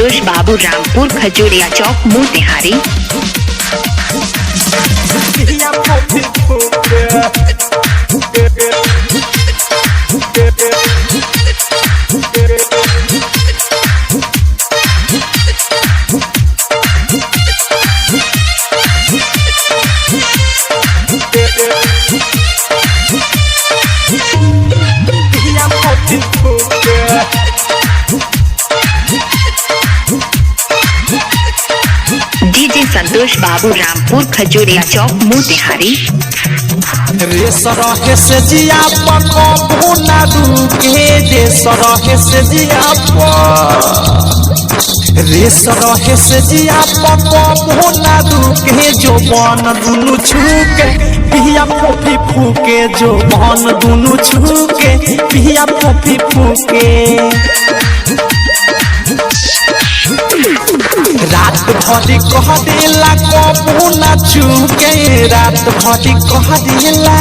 संतोष बाबू रामपुर खजूरिया चौक मोतिहारी। डीजे संतोष बाबू रामपुर खजूरिया चौक मोतिहारी। रे सरहे से जिया पको ना रुके जे सरहे से जिया रे सरहे से जिया पको ना रुके जो बन दुनु छूके पिया फोफी फूके जो बन दुनु छूके पिया फोफी फूके। रात भरी कह देला कबू ना चूके रात भरी कह देला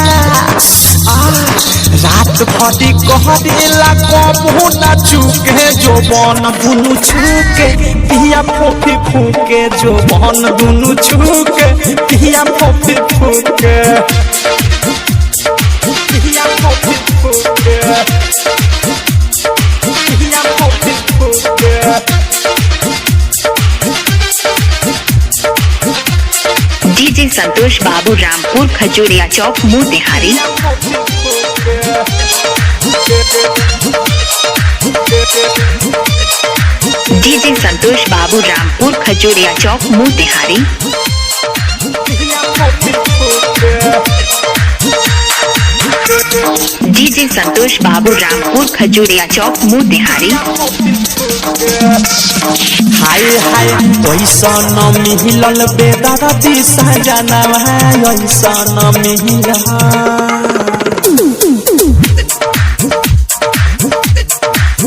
रात भरी कह देला कबू ना चूके जो बन दुनु छूके पिया फोफी फूके जो बन दुनु छूके पिया फोफी फूके पिया फोफी फूके पिया फोफी फूके। डीजे संतोष बाबू रामपुर खजूरिया चौक मोतिहारी। डीजे संतोष बाबू रामपुर खजूरिया चौक मोतिहारी। डीजे संतोष बाबू रामपुर खजूरिया चौक मोतिहारी। हाय हाय वैसा न मिलल बेदरती सजनवा वैसा न मिलल।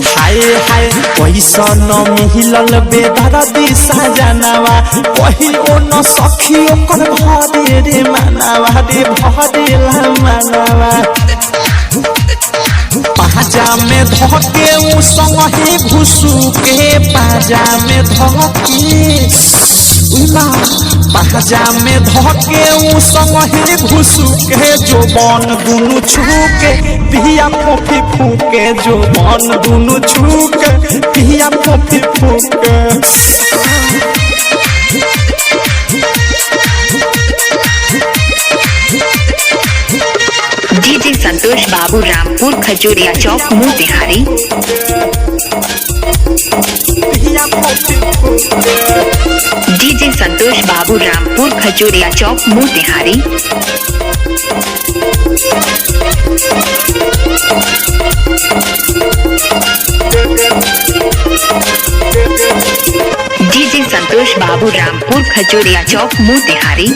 हाय हाय वैसा न मिलल बेदरती सजनवा कहियो न सखी ओकर भरे रे मनवा रे भरेला मनवा। पाजा में धके उ संगे घुसू के पाजा में धके पाजा में धके उ संगे घुसू के जो बन दुनु छूके पिया फोफी फूके जो बन दुनु छूके पिया फोफी फूके। डीजे संतोष बाबू रामपुर खजूरिया चौक मोतिहारी। डीजे संतोष बाबू रामपुर खजूरिया चौक मोतिहारी। डीजे संतोष बाबू रामपुर खजूरिया चौक मोतिहारी।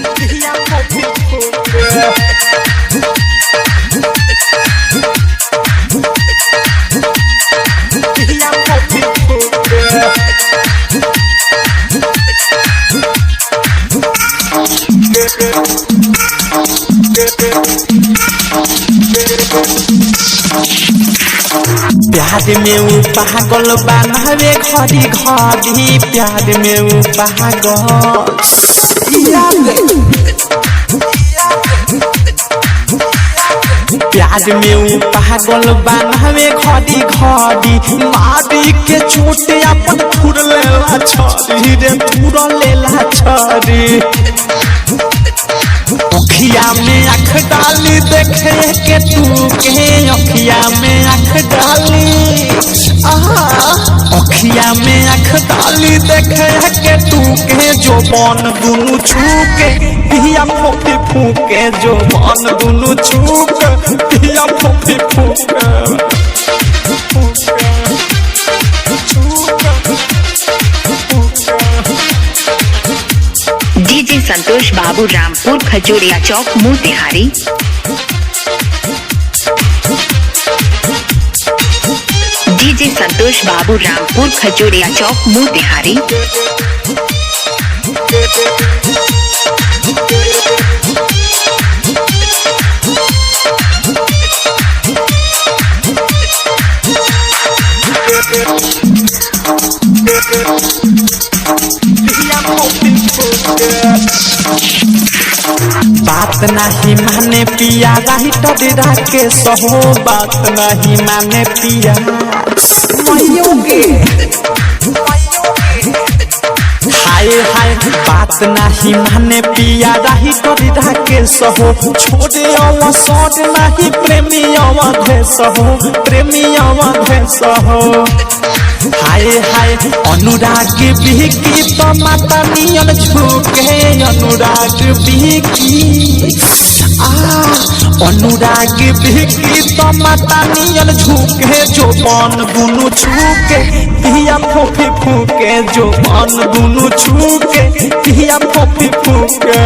प्यार में उ पागल बनावे घड़ी घड़ी प्यार में उ पागल प्यार में उ पागल बनावे घड़ी घड़ी मारी के चोट अपन फुर लेला छरी रे फुर लेला छरी। अखिया में आँख डाली देखे के तू के अखिया में आँख डाली अखिया में आँख डाली देखे के तू के जो बन दुनु छूके पिया फोफी फूके जो बन दुनु छूके पिया फोफी फूके। डीजे संतोष बाबू रामपुर खजूरिया चौक मोतिहारी। डीजे संतोष बाबू रामपुर खजूरिया चौक मोतिहारी। बात नहीं माने पिया राइटर राकेश हो बात नहीं माने पिया हाय हाय बात नहीं माने पिया राइटर राकेश हो छोड़े अवसर नहीं प्रेमी अवधेश हो प्रेमी अवधेश हो हाय हाय अनुराग बिकी तो माता नियन झुके अनुराग बिकी अनुराग बिकी तो माता नियन झुके जो बन दुनु छुके पिया फोफी फूके जो बन दुनु छुके पिया फोफी फूके।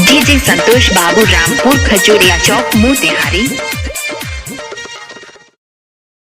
डीजे संतोष बाबू रामपुर खजूरिया चौक मोतिहारी।